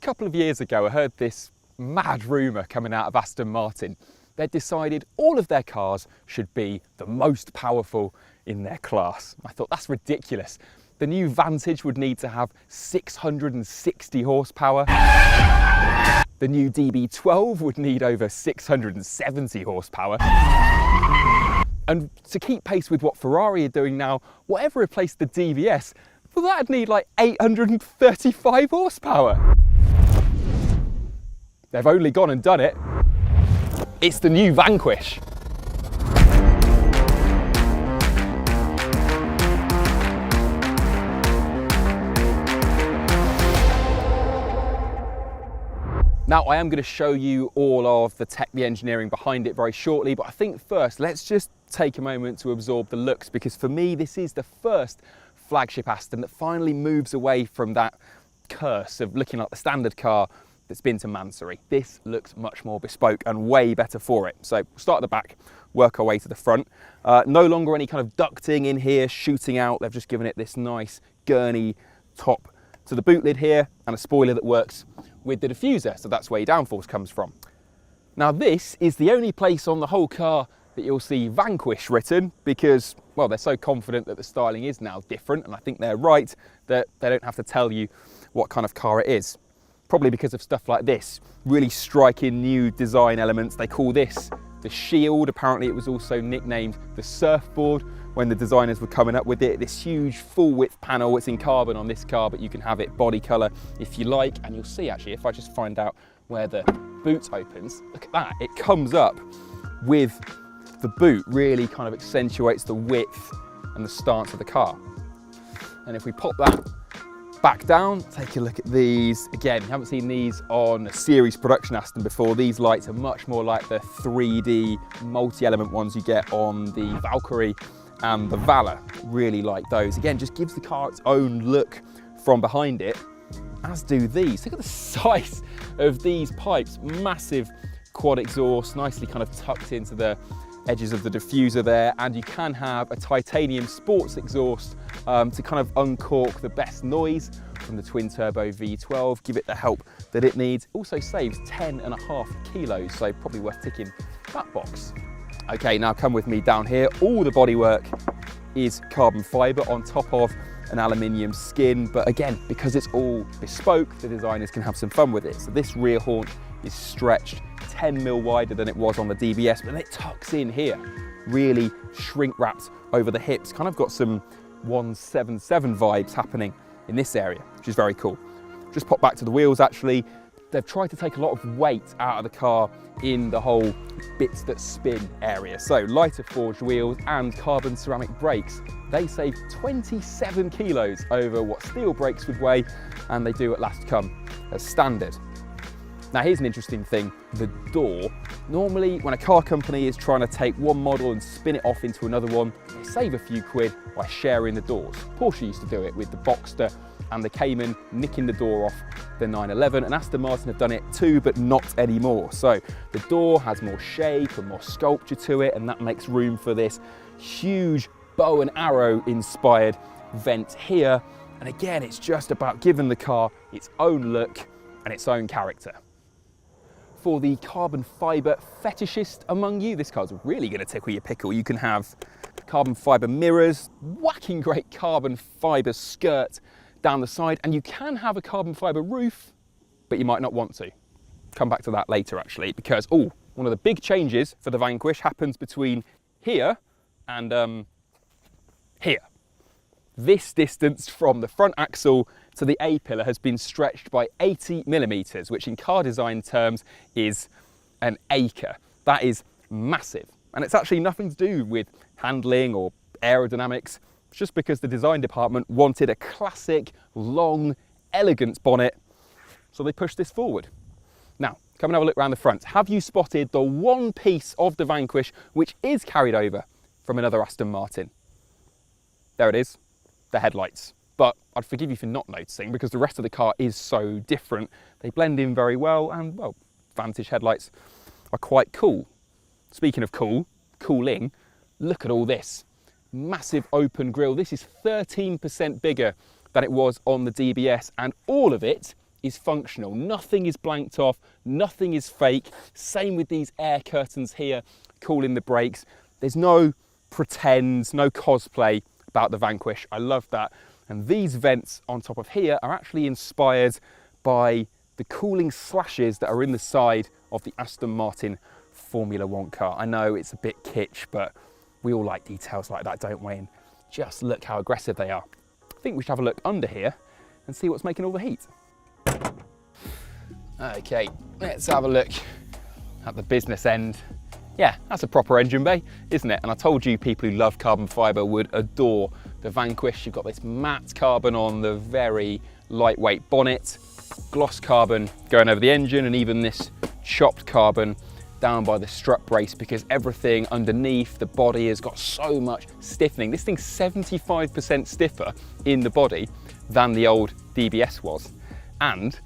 couple of years ago, I heard this mad rumour coming out of Aston Martin. They'd decided all of their cars should be the most powerful in their class. I thought, that's ridiculous. The new Vantage would need to have 660 horsepower. The new DB12 would need over 670 horsepower. And to keep pace with what Ferrari are doing now, whatever replaced the DBS, well, that'd need like 835 horsepower. They've only gone and done it. It's the new Vanquish. Now, I am going to show you all of the tech, the engineering behind it very shortly, but I think first, let's just take a moment to absorb the looks, because for me, this is the first flagship Aston that finally moves away from that curse of looking like the standard car that's been to Mansory. This looks much more bespoke and way better for it. So we'll start at the back, work our way to the front. No longer any kind of ducting in here, shooting out. They've just given it this nice gurney top to the boot lid here, and a spoiler that works with the diffuser, so that's where your downforce comes from. Now, this is the only place on the whole car that you'll see Vanquish written, because, well, they're so confident that the styling is now different, and I think they're right that they don't have to tell you what kind of car it is. Probably because of stuff like this, really striking new design elements. They call this the Shield. Apparently it was also nicknamed the Surfboard when the designers were coming up with it. This huge full width panel, it's in carbon on this car, but you can have it body colour if you like. And you'll see actually, if I just find out where the boot opens, look at that, it comes up with the boot, really kind of accentuates the width and the stance of the car. And if we pop that back down, take a look at these. Again, you haven't seen these on a series production Aston before. These lights are much more like the 3D multi-element ones you get on the Valkyrie and the Valor. Really like those. Again, just gives the car its own look from behind it, as do these. Look at the size of these pipes. Massive quad exhaust, nicely kind of tucked into the edges of the diffuser there, and you can have a titanium sports exhaust to kind of uncork the best noise from the twin turbo V12, give it the help that it needs. Also saves 10.5 kilos, so probably worth ticking that box. Okay, now come with me down here. All the bodywork is carbon fibre on top of an aluminium skin, but again, because it's all bespoke, the designers can have some fun with it. So this rear haunch is stretched 10 mil wider than it was on the DBS, but it tucks in here, really shrink wrapped over the hips. Kind of got some 177 vibes happening in this area, which is very cool. Just pop back to the wheels actually. They've tried to take a lot of weight out of the car in the whole bits that spin area. So lighter forged wheels and carbon ceramic brakes. They save 27 kilos over what steel brakes would weigh, and they do at last come as standard. Now here's an interesting thing, the door. Normally when a car company is trying to take one model and spin it off into another one, they save a few quid by sharing the doors. Porsche used to do it with the Boxster and the Cayman, nicking the door off the 911, and Aston Martin have done it too, but not anymore. So the door has more shape and more sculpture to it, and that makes room for this huge bow and arrow inspired vent here. And again, it's just about giving the car its own look and its own character. For the carbon fibre fetishist among you, this car's really going to tickle your pickle. You can have carbon fibre mirrors, whacking great carbon fibre skirt down the side, and you can have a carbon fibre roof, but you might not want to. Come back to that later actually, because one of the big changes for the Vanquish happens between here and here. This distance from the front axle to the A-pillar has been stretched by 80 millimeters, which in car design terms is an acre. That is massive. And it's actually nothing to do with handling or aerodynamics. It's just because the design department wanted a classic, long, elegant bonnet, so they pushed this forward. Now, come and have a look around the front. Have you spotted the one piece of the Vanquish which is carried over from another Aston Martin? There it is, the headlights. But I'd forgive you for not noticing, because the rest of the car is so different. They blend in very well, and well, Vantage headlights are quite cool. Speaking of cool, cooling, look at all this. Massive open grille. This is 13% bigger than it was on the DBS, and all of it is functional. Nothing is blanked off, nothing is fake. Same with these air curtains here, cooling the brakes. There's no pretend, no cosplay about the Vanquish. I love that. And these vents on top of here are actually inspired by the cooling slashes that are in the side of the Aston Martin Formula One car. I know it's a bit kitsch, but we all like details like that, don't we? And just look how aggressive they are. I think we should have a look under here and see what's making all the heat. Okay, let's have a look at the business end. Yeah, that's a proper engine bay, isn't it? And I told you people who love carbon fibre would adore the Vanquish. You've got this matte carbon on the very lightweight bonnet, gloss carbon going over the engine, and even this chopped carbon down by the strut brace, because everything underneath the body has got so much stiffening. This thing's 75% stiffer in the body than the old DBS was. And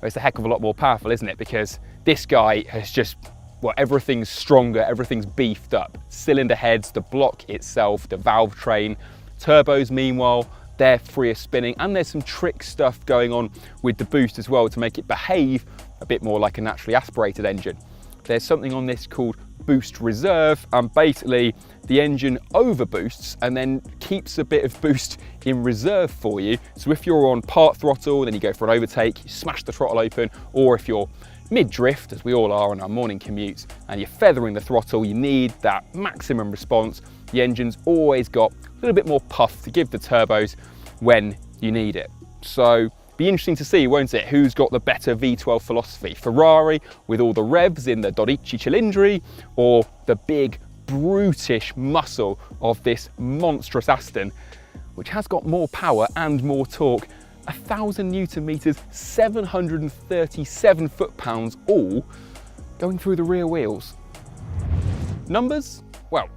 it's a heck of a lot more powerful, isn't it? Because this guy has just, well, everything's stronger, everything's beefed up. Cylinder heads, the block itself, the valve train. Turbos, meanwhile, they're freer spinning, and there's some trick stuff going on with the boost as well to make it behave a bit more like a naturally aspirated engine. There's something on this called boost reserve, and basically the engine overboosts and then keeps a bit of boost in reserve for you. So if you're on part throttle, then you go for an overtake, you smash the throttle open, or if you're mid-drift, as we all are on our morning commutes, and you're feathering the throttle, you need that maximum response. The engine's always got a little bit more puff to give the turbos when you need it. So be interesting to see, won't it, who's got the better V12 philosophy? Ferrari with all the revs in the Dodici Cilindri, or the big brutish muscle of this monstrous Aston, which has got more power and more torque, 1,000 Newton meters, 737 foot-pounds, all going through the rear wheels. Numbers? Well,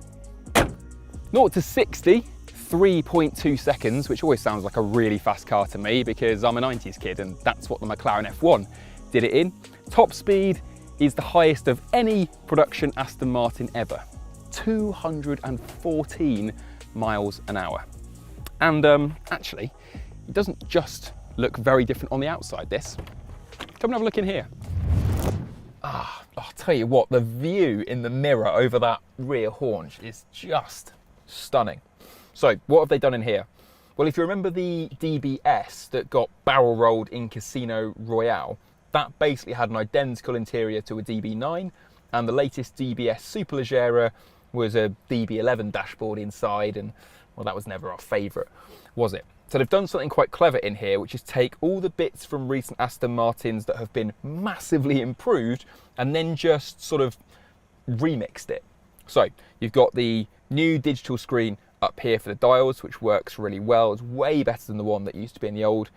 0 to 60, 3.2 seconds, which always sounds like a really fast car to me because I'm a 90s kid and that's what the McLaren F1 did it in. Top speed is the highest of any production Aston Martin ever, 214 miles an hour. And actually, it doesn't just look very different on the outside, this. Come and have a look in here. I'll tell you what, the view in the mirror over that rear haunch is just stunning. So what have they done in here? Well, if you remember the DBS that got barrel rolled in Casino Royale, that basically had an identical interior to a DB9, and the latest DBS Superleggera was a DB11 dashboard inside, and well, that was never our favourite, was it? So they've done something quite clever in here, which is take all the bits from recent Aston Martins that have been massively improved and then just sort of remixed it. So you've got the new digital screen up here for the dials, which works really well. It's way better than the one that used to be in the old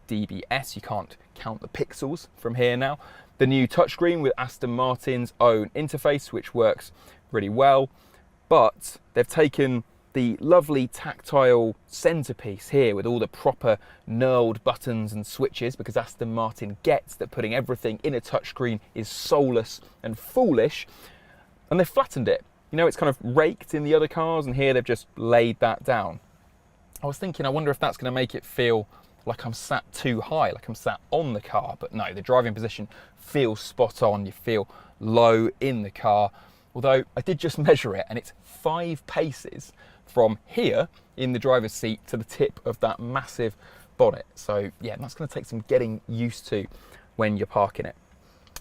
DBS. You can't count the pixels from here now. The new touchscreen with Aston Martin's own interface, which works really well. But they've taken the lovely tactile centerpiece here with all the proper knurled buttons and switches, because Aston Martin gets that putting everything in a touchscreen is soulless and foolish, and they've flattened it. You know, it's kind of raked in the other cars, and here they've just laid that down. I was thinking, I wonder if that's going to make it feel like I'm sat too high, like I'm sat on the car, but no, the driving position feels spot on. You feel low in the car, although I did just measure it, and it's 5 paces from here in the driver's seat to the tip of that massive bonnet. So yeah, that's going to take some getting used to when you're parking it.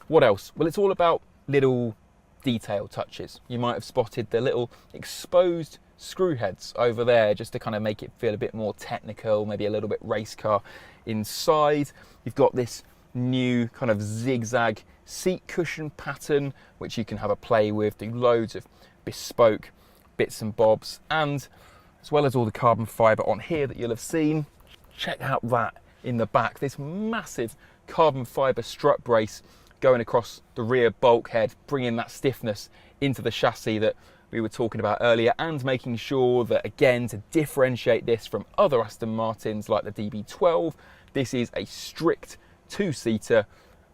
What else? Well, it's all about little detail touches. You might have spotted the little exposed screw heads over there, just to kind of make it feel a bit more technical, maybe a little bit race car inside. You've got this new kind of zigzag seat cushion pattern, which you can have a play with, do loads of bespoke bits and bobs, and as well as all the carbon fibre on here that you'll have seen. Check out that in the back, this massive carbon fibre strut brace going across the rear bulkhead, bringing that stiffness into the chassis that we were talking about earlier, and making sure that, again, to differentiate this from other Aston Martins like the DB12, this is a strict 2-seater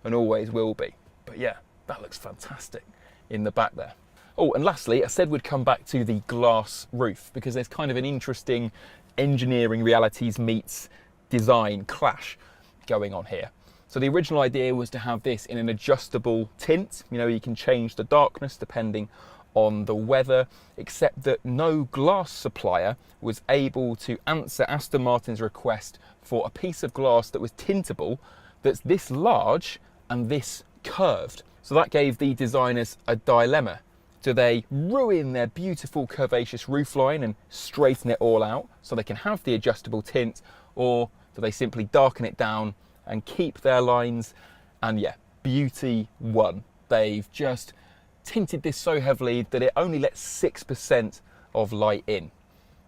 and always will be. But yeah, that looks fantastic in the back there. Oh, and lastly, I said we'd come back to the glass roof, because there's kind of an interesting engineering realities meets design clash going on here. So the original idea was to have this in an adjustable tint. You know, you can change the darkness depending on the weather, except that no glass supplier was able to answer Aston Martin's request for a piece of glass that was tintable, that's this large and this curved. So that gave the designers a dilemma. Do they ruin their beautiful curvaceous roofline and straighten it all out so they can have the adjustable tint, or do they simply darken it down and keep their lines? And yeah, beauty won. They've just tinted this so heavily that it only lets 6% of light in.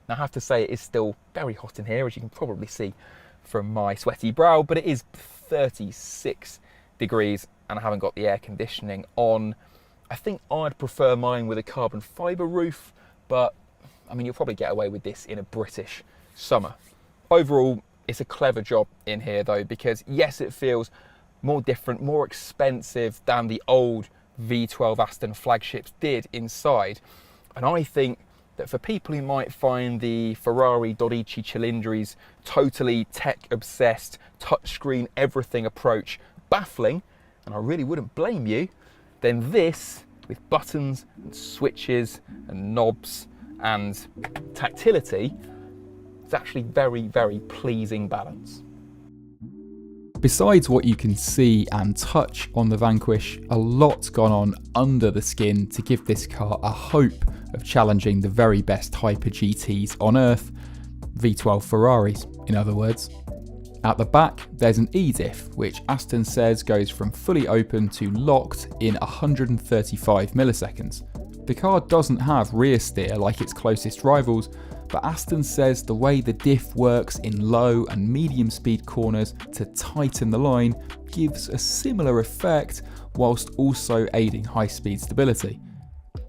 Now I have to say it is still very hot in here, as you can probably see from my sweaty brow, but it is 36 degrees and I haven't got the air conditioning on. I think I'd prefer mine with a carbon fibre roof, but I mean, you'll probably get away with this in a British summer. Overall, it's a clever job in here though, because yes, it feels more different, more expensive than the old V12 Aston flagships did inside. And I think that for people who might find the Ferrari 12 Cilindri's totally tech-obsessed, touchscreen everything approach baffling, and I really wouldn't blame you, then this, with buttons and switches and knobs and tactility, is actually very, very pleasing balance. Besides what you can see and touch on the Vanquish, a lot's gone on under the skin to give this car a hope of challenging the very best hyper GTs on earth, V12 Ferraris in other words. At the back there's an e-diff, which Aston says goes from fully open to locked in 135 milliseconds. The car doesn't have rear steer like its closest rivals, but Aston says the way the diff works in low and medium speed corners to tighten the line gives a similar effect whilst also aiding high speed stability.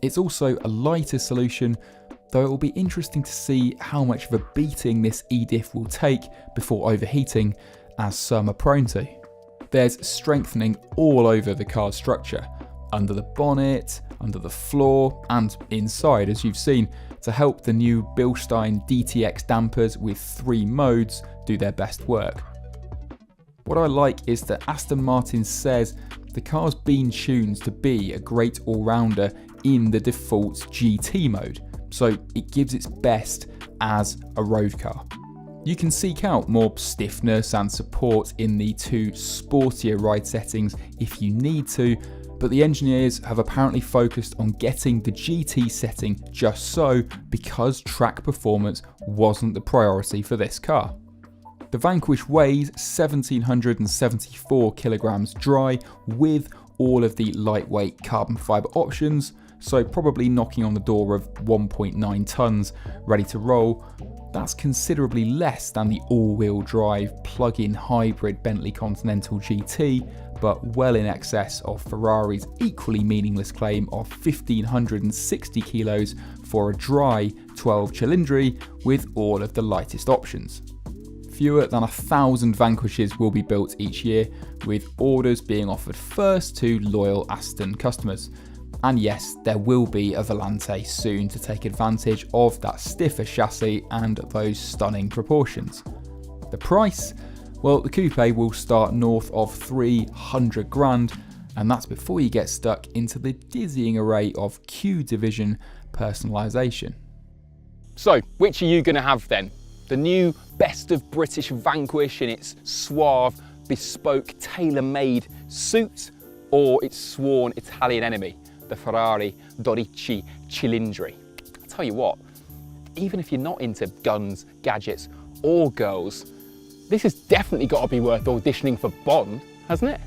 It's also a lighter solution, though it will be interesting to see how much of a beating this e-diff will take before overheating, as some are prone to. There's strengthening all over the car's structure, under the bonnet, under the floor and inside as you've seen, to help the new Bilstein DTX dampers with 3 modes do their best work. What I like is that Aston Martin says the car's been tuned to be a great all-rounder in the default GT mode, so it gives its best as a road car. You can seek out more stiffness and support in the 2 sportier ride settings if you need to, but the engineers have apparently focused on getting the GT setting just so, because track performance wasn't the priority for this car. The Vanquish weighs 1774 kilograms dry with all of the lightweight carbon fibre options, so probably knocking on the door of 1.9 tonnes ready to roll. That's considerably less than the all-wheel drive plug-in hybrid Bentley Continental GT, but well in excess of Ferrari's equally meaningless claim of 1,560 kilos for a dry 12 Cilindri with all of the lightest options. Fewer than 1,000 Vanquishes will be built each year, with orders being offered first to loyal Aston customers. And yes, there will be a Volante soon to take advantage of that stiffer chassis and those stunning proportions. The price? Well, the coupe will start north of 300 grand, and that's before you get stuck into the dizzying array of Q division personalisation. So, which are you going to have then? The new best of British Vanquish in its suave, bespoke, tailor-made suit, or its sworn Italian enemy, the Ferrari 12 Cilindri? I'll tell you what, even if you're not into guns, gadgets, or girls, this has definitely got to be worth auditioning for Bond, hasn't it?